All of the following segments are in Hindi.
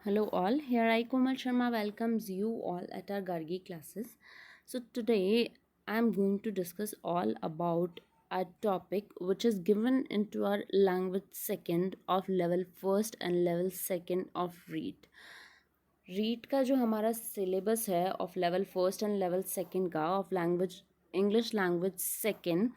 Hello all, here I Komal Sharma welcomes you all at our Gargi classes. So today I am going to discuss all about a topic which is given into our language second of level first and level second of read. Read का जो हमारा सिलेबस है of level first and level second का of language English language second,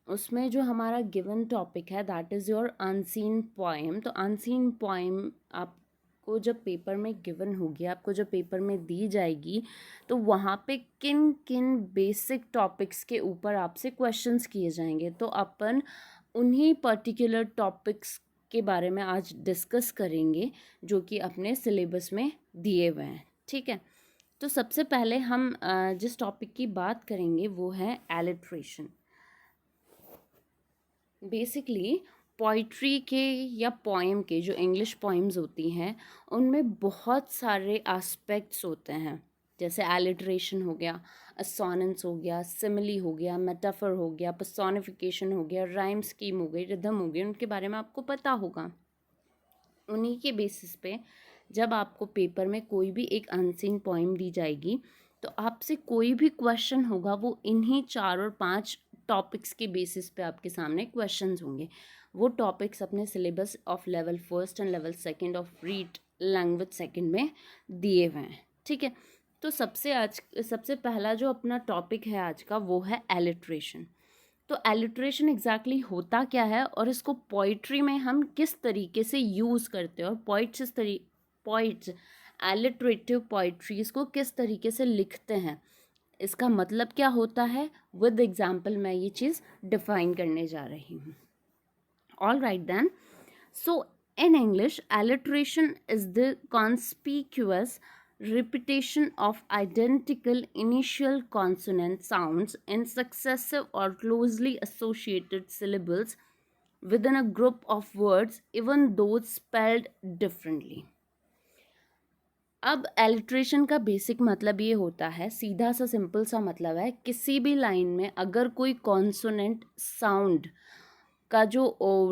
उसमें जो हमारा गिवन टॉपिक है that is your unseen poem. तो अनसीन पोएम आपको जब पेपर में गिवन होगी, आपको जब पेपर में दी जाएगी, तो वहाँ पे किन किन बेसिक टॉपिक्स के ऊपर आपसे क्वेश्चंस किए जाएंगे. तो अपन उन्हीं पर्टिकुलर टॉपिक्स के बारे में आज डिस्कस करेंगे जो कि अपने सिलेबस में दिए हुए हैं. ठीक है, तो सबसे पहले हम जिस टॉपिक की बात करेंगे वो है एलिट्रेशन. बेसिकली पोइट्री के या पोएम के जो इंग्लिश पोएम्स होती हैं उनमें बहुत सारे एस्पेक्ट्स होते हैं. जैसे एलिट्रेशन हो गया, असोनेंस हो गया, सिमिली हो गया, मेटाफर हो गया, पर्सोनिफिकेशन हो गया, राइम स्कीम हो गई, रिदम हो गई. उनके बारे में आपको पता होगा. उन्हीं के बेसिस पे जब आपको पेपर में कोई भी एक अनसीन पोएम दी जाएगी तो आपसे कोई भी क्वेश्चन होगा वो इन्हीं 4 और 5 टॉपिक्स के बेसिस पे आपके सामने क्वेश्चंस होंगे. वो टॉपिक्स अपने syllabus of level first and level second of read language second में दिए हुए हैं. ठीक है, तो सबसे पहला जो अपना टॉपिक है आज का वो है एलिट्रेशन. तो एलिट्रेशन एग्जैक्टली होता क्या है और इसको पोइट्री में हम किस तरीके से यूज़ करते हैं, और पोइट्स एलिट्रेटिव पोइट्रीज़ को किस तरीके से लिखते हैं, इसका मतलब क्या होता है, विद एग्जाम्पल मैं ये चीज़ डिफाइन करने जा रही हूँ. All right then, so in English, alliteration is the conspicuous repetition of identical initial consonant sounds in successive or closely associated syllables within a group of words, even though spelled differently. अब एलिट्रेशन का बेसिक मतलब ये होता है, सीधा सा सिंपल सा मतलब है, किसी भी लाइन में अगर कोई कॉन्सोनेंट साउंड का जो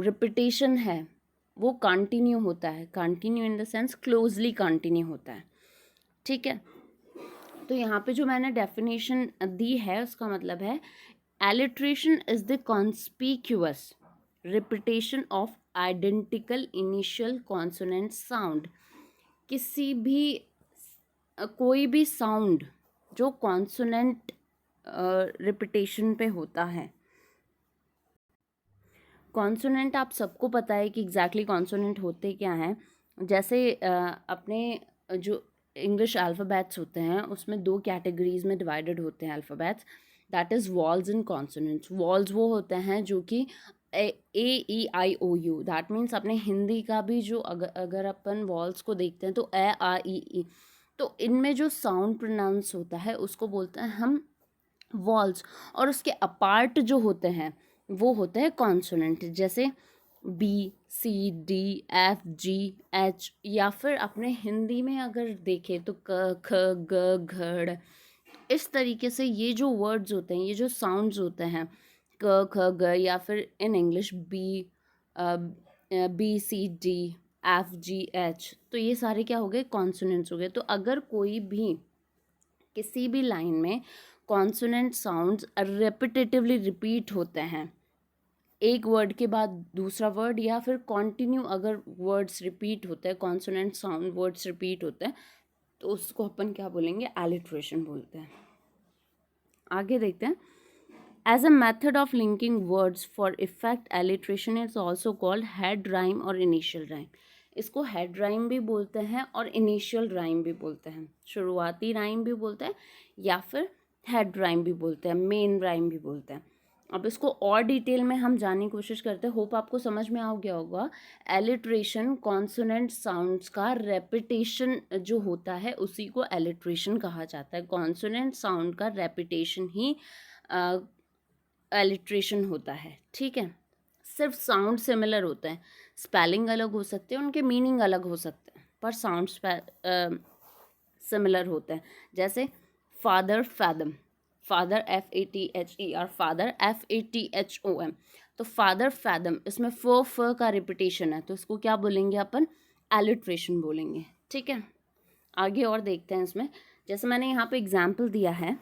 रिपीटेशन है वो कंटिन्यू होता है, continue in the sense closely continue होता है. ठीक है, तो यहाँ पे जो मैंने डेफिनेशन दी है उसका मतलब है alliteration is the conspicuous repetition of identical initial consonant sound. किसी भी कोई भी साउंड जो कॉन्सोनेंट रिपीटेशन पे होता है. कॉन्सोनेंट आप सबको पता है कि एग्जैक्टली कॉन्सोनेंट होते क्या हैं. जैसे अपने जो इंग्लिश अल्फ़ाबेट्स होते हैं उसमें 2 कैटेगरीज में डिवाइडेड होते हैं alphabets, that is walls and consonants. Walls वो होते हैं जो कि A E I O U, that means अपने हिंदी का भी जो अगर अपन वॉल्स को देखते हैं तो A A I E E, तो इनमें जो साउंड प्रोनाउंस होता है उसको बोलते हैं हम वॉल्स. और उसके अपार्ट जो होते हैं वो होते हैं कॉन्सोनेंट, जैसे B C D F G H, या फिर अपने हिंदी में अगर देखें तो क ख ग घड़. इस तरीके से ये जो वर्ड्स होते हैं, ये जो साउंड्स होते हैं क ख ग, या फिर in English B C D F G H, तो ये सारे क्या हो गए, कॉन्सोनेंट्स हो गए. तो अगर कोई भी किसी भी लाइन में कॉन्सोनेंट साउंड्स रेपिटेटिवली रिपीट होते हैं, एक वर्ड के बाद दूसरा वर्ड, या फिर कॉन्टिन्यू अगर वर्ड्स रिपीट होते हैं, कॉन्सोनेंट साउंड वर्ड्स रिपीट होते हैं, तो उसको अपन क्या बोलेंगे, एलिट्रेशन बोलते हैं. आगे देखते हैं. As a method of linking words for effect, alliteration is also called head rhyme और इनिशियल राइम. इसको हेड राइम भी बोलते हैं और इनिशियल राइम भी बोलते हैं. शुरुआती राइम भी बोलते हैं या फिर हेड राइम भी बोलते हैं, मेन राइम भी बोलते हैं. अब इसको और डिटेल में हम जानने की कोशिश करते हैं. होप आपको समझ में आ गया होगा. एलिट्रेशन कॉन्सोनेंट साउंड्स का रेपिटेशन जो होता है उसी को एलिट्रेशन कहा जाता है. कॉन्सोनेंट साउंड का रेपिटेशन ही एलिट्रेशन होता है. ठीक है, सिर्फ साउंड सिमिलर होते हैं, स्पेलिंग अलग हो सकते हैं, उनके मीनिंग अलग हो सकते हैं, पर साउंड सिमिलर होते हैं. जैसे father, fathom, father FATHER, father FATHOM. तो फादर फैदम, इसमें फ का रिपीटेशन है, तो इसको क्या बोलेंगे अपन, एलिट्रेशन बोलेंगे. ठीक है, आगे और देखते हैं इसमें। जैसे मैंने यहाँ पे एग्जाम्पल दिया है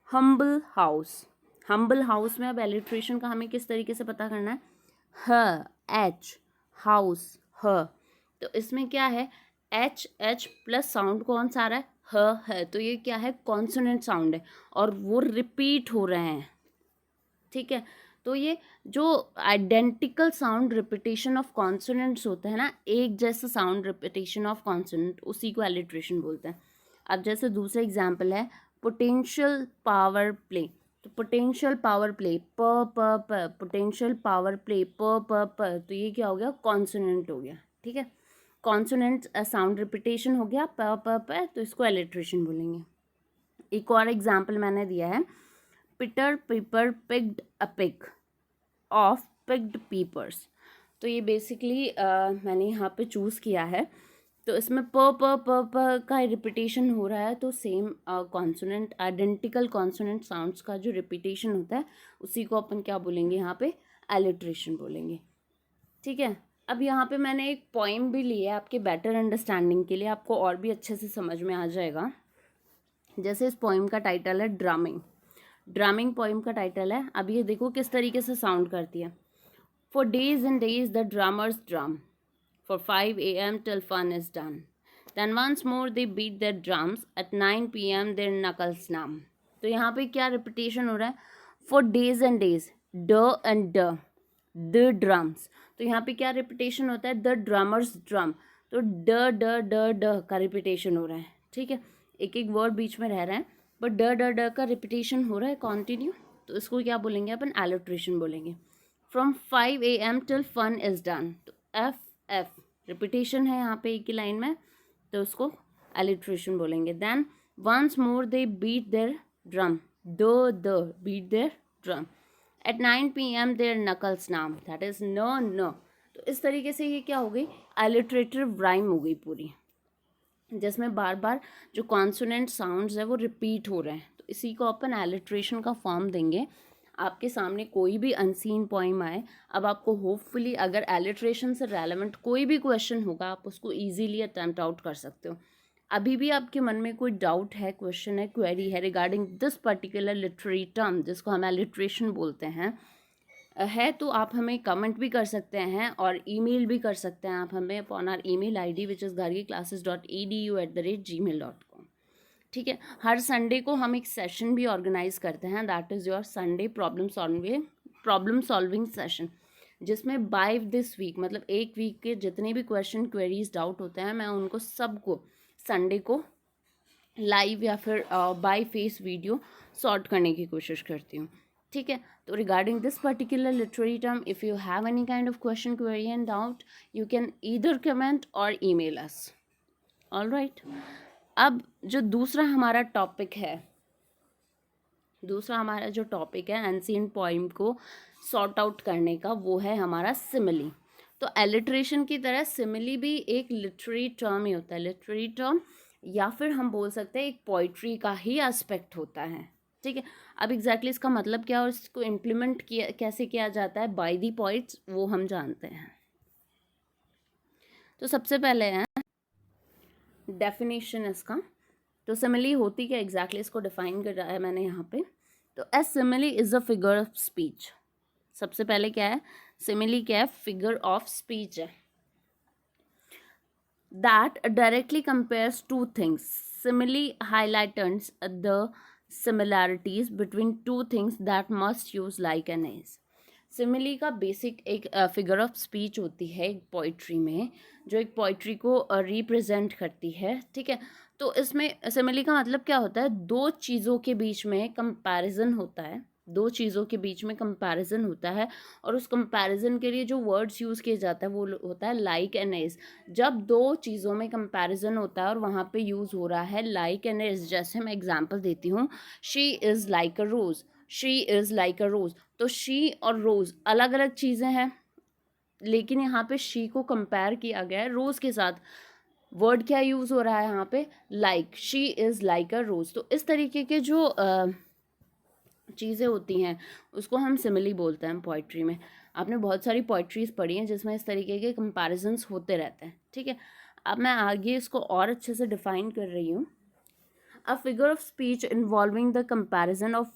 हम्बल हाउस। हम्बल हाउस में अब एलिट्रेशन का हमें किस तरीके से पता करना है, ह एच हाउस ह, तो इसमें क्या है एच एच प्लस साउंड कौन सा आ रहा है, ह है, तो ये क्या है कॉन्सोनेंट साउंड है और वो रिपीट हो रहे हैं। ठीक है, तो ये जो identical sound repetition of consonants होता है ना, एक जैसा साउंड रिपीटेशन ऑफ कॉन्सोनेंट, उसी को एलिट्रेशन बोलते हैं। अब जैसे दूसरा एग्जांपल है पोटेंशियल पावर प्ले, तो पोटेंशियल पावर प्ले प प पोटेंशियल पावर प्ले प, तो ये क्या हो गया कॉन्सोनेंट हो गया। ठीक है, कॉन्सोनेंट साउंड रिपीटेशन हो गया प, तो इसको एलिट्रेशन बोलेंगे। एक और एग्जांपल मैंने दिया है Peter Piper picked a peck of pickled peppers, तो ये बेसिकली मैंने यहाँ पे चूज़ किया है, तो इसमें प का रिपीटेशन हो रहा है, तो same consonant identical consonant sounds का जो रिपीटेशन होता है उसी को अपन क्या बोलेंगे यहाँ पे एलिट्रेशन बोलेंगे। ठीक है, अब यहाँ पे मैंने एक पोइम भी ली है आपके बेटर अंडरस्टैंडिंग के लिए, आपको और भी अच्छे से समझ में आ जाएगा। जैसे इस पोइम का टाइटल है ड्रमिंग, ड्रमिंग पोइम का टाइटल है। अब ये देखो किस तरीके से साउंड करती है। For days and days the drummers drum, for 5 a.m. till fun is done. Then once more they beat their drums, at 9 p.m. their knuckles numb. तो यहाँ पे क्या रिपीटेशन हो रहा है, for days and days, ड एंड ड, द ड्रम्स, तो यहाँ पे क्या रिपीटेशन होता है द ड्रमर्स ड्रम, तो ड ड ड ड का रिपीटेशन हो रहा है। ठीक है, एक एक वर्ड बीच में रह रहा है बट ड ड ड का रिपीटेशन हो रहा है कॉन्टिन्यू, तो इसको क्या बोलेंगे अपन एलिट्रेशन बोलेंगे। From 5 a.m. till fun is done, तो एफ एफ रिपीटेशन है यहाँ पे एक ही लाइन में, तो उसको एलिट्रेशन बोलेंगे। Then once more they beat their drum, the beat their drum, at 9 p.m. Their knuckles numb, that is न, तो इस तरीके से ये क्या हो गई एलिट्रेटिव राइम हो गई पूरी, जिसमें बार बार जो कॉन्सोनेंट साउंड्स है वो रिपीट हो रहे हैं, तो इसी को अपन एलिट्रेशन का फॉर्म देंगे। आपके सामने कोई भी अनसीन पोइम आए, अब आपको होपफुली अगर एलिट्रेशन से रेलेवेंट कोई भी क्वेश्चन होगा आप उसको इजीली अटेम्प्ट आउट कर सकते हो। अभी भी आपके मन में कोई डाउट है, क्वेश्चन है, क्वेरी है regarding this particular literary term जिसको हम एलिट्रेशन बोलते हैं है, तो आप हमें कमेंट भी कर सकते हैं और ईमेल भी कर सकते हैं आप हमें upon our email ID which is gargiclasses.edu@gmail.com। ठीक है, हर संडे को हम एक सेशन भी ऑर्गेनाइज करते हैं, that is your Sunday problem solving session, जिसमें बाय दिस वीक मतलब एक वीक के जितने भी क्वेश्चन क्वेरीज डाउट होते हैं मैं उनको सबको संडे को लाइव या फिर बाय फेस वीडियो सॉर्ट करने की कोशिश करती हूँ। ठीक है, तो regarding this particular literary term if you have any kind of question query and doubt you can either comment और ईमेल अस। ऑलराइट, अब जो दूसरा हमारा टॉपिक है एंशिएंट पोइम को सॉर्ट आउट करने का, वो है हमारा सिमिली। तो एलिट्रेशन की तरह सिमिली भी एक लिटरेरी टर्म ही होता है, लिटरेरी टर्म या फिर हम बोल सकते हैं एक पोइट्री का ही एस्पेक्ट होता है। ठीक है, अब एग्जैक्टली इसका मतलब क्या और इसको इम्प्लीमेंट किया कैसे किया जाता है बाय दी पोइट्स, वो हम जानते हैं। तो सबसे पहले है डेफिनेशन इसका, तो सिमिली होती क्या एग्जैक्टली इसको डिफाइन कर रहा है मैंने यहाँ पे। तो a simile is a figure of speech, सबसे पहले क्या है सिमिली, क्या है फिगर ऑफ स्पीच है, that directly compares two things. Simile highlights the similarities between two things that must use like and as. Simile का बेसिक एक फिगर ऑफ स्पीच होती है एक पोइट्री में, जो एक पोइट्री को रिप्रेजेंट करती है। ठीक है, तो इसमें सिमिली का मतलब क्या होता है, दो चीज़ों के बीच में कंपैरिजन होता है, दो चीज़ों के बीच में कंपैरिजन होता है और उस कंपैरिजन के लिए जो वर्ड्स यूज़ किया जाता है वो होता है लाइक एंड एज। जब दो चीज़ों में कंपैरिजन होता है और वहाँ पे यूज़ हो रहा है लाइक एंड एज, जैसे मैं एग्जांपल देती हूँ she is like a rose, she is like a rose, तो शी और रोज़ अलग अलग चीज़ें हैं, लेकिन यहाँ पे शी को कंपेयर किया गया है रोज़ के साथ। वर्ड क्या यूज़ हो रहा है यहाँ पे like, she is like a rose. तो इस तरीके के जो चीज़ें होती हैं उसको हम सिमिली बोलते हैं पोइट्री में। आपने बहुत सारी पोइट्रीज़ पढ़ी हैं जिसमें इस तरीके के कंपैरिजंस होते रहते हैं। ठीक है, अब मैं आगे इसको और अच्छे से डिफाइन कर रही हूँ. A figure of speech involving the comparison of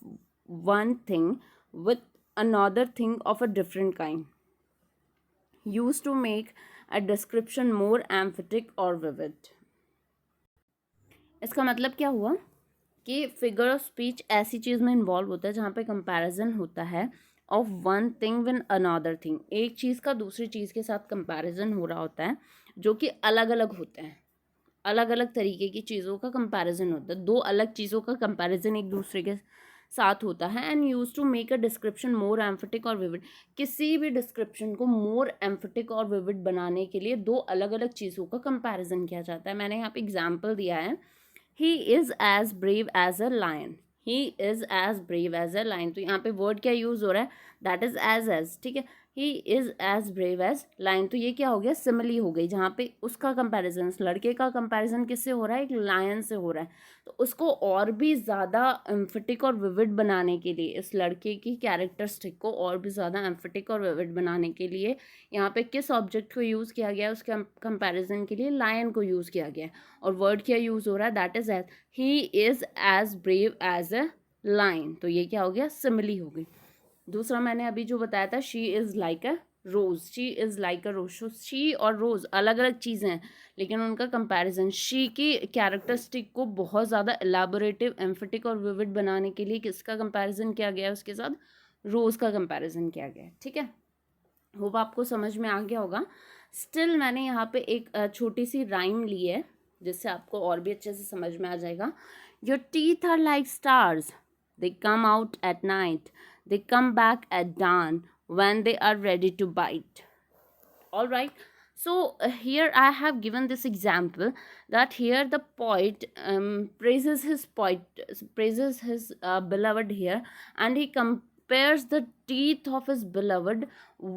one thing with another thing of a different kind, used to make a description more emphatic or vivid. इसका मतलब क्या हुआ कि फिगर ऑफ स्पीच ऐसी चीज़ में इन्वॉल्व होता है जहाँ पे कंपैरिजन होता है of one thing with another thing. एक चीज़ का दूसरी चीज़ के साथ कंपैरिजन हो रहा होता है जो कि अलग अलग होते हैं. अलग अलग तरीके की चीज़ों का कंपैरिजन होता है. दो अलग चीज़ों का कंपैरिजन एक दूसरे के साथ होता है. And use to make a description more emphatic और विविड. किसी भी डिस्क्रिप्शन को मोर एम्फेटिक और विविड बनाने के लिए दो अलग अलग चीज़ों का कंपैरिजन किया जाता है. मैंने यहाँ पे एग्जाम्पल दिया है. He is as brave as a lion. He is as brave as a lion. तो यहाँ पे वर्ड क्या यूज़ हो रहा है, दैट इज़ एज. ठीक है, he is as brave as lion. तो ये क्या हो गया, सिमिली हो गई, जहाँ पे उसका कंपैरिजन, उस लड़के का कंपैरिजन किससे हो रहा है, एक लायन से हो रहा है. तो उसको और भी ज़्यादा एम्फेटिक और विविड बनाने के लिए, इस लड़के की कैरेक्टरिस्टिक को और भी ज़्यादा एम्फेटिक और विविड बनाने के लिए यहाँ पे किस ऑब्जेक्ट को यूज़ किया गया है, उसके कंपैरिजन के लिए लायन को यूज़ किया गया है. और वर्ड क्या यूज़ हो रहा है, that is as. He is as brave as a lion. तो ये क्या हो गया, सिमिली हो गई. दूसरा मैंने अभी जो बताया था, she is like a rose. She is like a rose. She और रोज़ अलग अलग चीज़ें हैं, लेकिन उनका कंपैरिजन, शी की कैरेक्टरिस्टिक को बहुत ज़्यादा एलाबोरेटिव, एम्फेटिक और विविड बनाने के लिए किसका कंपैरिजन किया गया है, उसके साथ रोज़ का कंपैरिजन किया गया है. ठीक है, होप आपको समझ में आ गया होगा. स्टिल मैंने यहाँ पे एक छोटी सी राइम ली है जिससे आपको और भी अच्छे से समझ में आ जाएगा. Your teeth are like stars, they come out at night, they come back at dawn when they are ready to bite. All right, so here I have given this example that here the poet praises his beloved here, and he compares the teeth of his beloved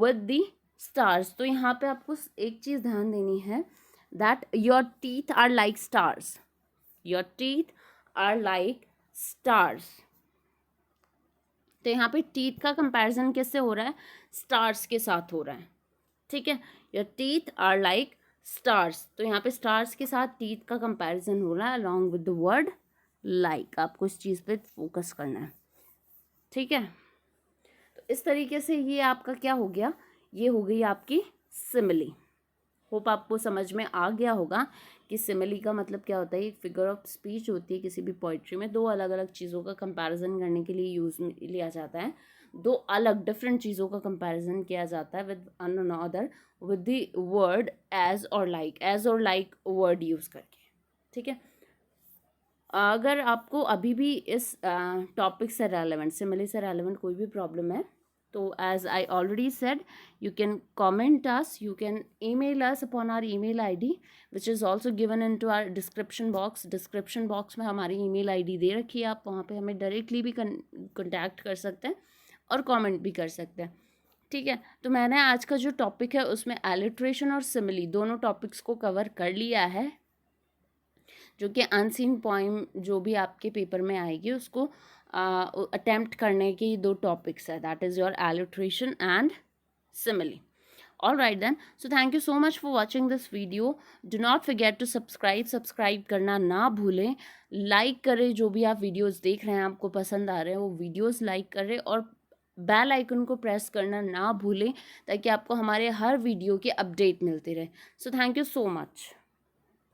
with the stars. तो यहाँ पे आपको एक चीज़ ध्यान देनी है, that your teeth are like stars. Your teeth are like stars. तो यहाँ पे टीथ का कंपैरिजन किससे हो रहा है, स्टार्स के साथ हो रहा है. ठीक है, your teeth are like stars. तो यहाँ पे स्टार्स के साथ टीथ का कंपैरिजन हो रहा है along with the word like. आपको इस चीज़ पे फोकस करना है. ठीक है, तो इस तरीके से ये आपका क्या हो गया, ये हो गई आपकी सिमिली. होप आपको समझ में आ गया होगा कि सिमिली का मतलब क्या होता है. एक फिगर ऑफ स्पीच होती है किसी भी पोइट्री में, दो अलग अलग चीज़ों का कंपैरिजन करने के लिए यूज़ लिया जाता है. दो अलग डिफरेंट चीज़ों का कंपैरिजन किया जाता है with another with the word as और लाइक वर्ड यूज़ करके. ठीक है, अगर आपको अभी भी इस टॉपिक से रेलेवेंट, सिमिली से रेलेवेंट कोई भी प्रॉब्लम है, तो as I already said, you can comment us, you can email us upon our email ID which is also given into our description box. description box में हमारी email ID दे रखी है, आप वहाँ पे हमें डायरेक्टली भी contact कर सकते हैं और कमेंट भी कर सकते हैं. ठीक है, तो मैंने आज का जो टॉपिक है उसमें एलिट्रेशन और सिमिली दोनों टॉपिक्स को कवर कर लिया है, जो कि अनसीन पोइम जो भी आपके पेपर में आएगी उसको अटेम्प्ट करने के दो टॉपिक्स है, that is your alliteration and simile. All right then, so thank you so much for watching this video. Do not forget to subscribe करना ना भूलें. लाइक करें, जो भी आप वीडियोज़ देख रहे हैं आपको पसंद आ रहे हैं वो वीडियोज़ लाइक करें, और बेल आइकन को प्रेस करना ना भूलें ताकि आपको हमारे हर वीडियो के अपडेट मिलते रहे. सो थैंक यू सो मच.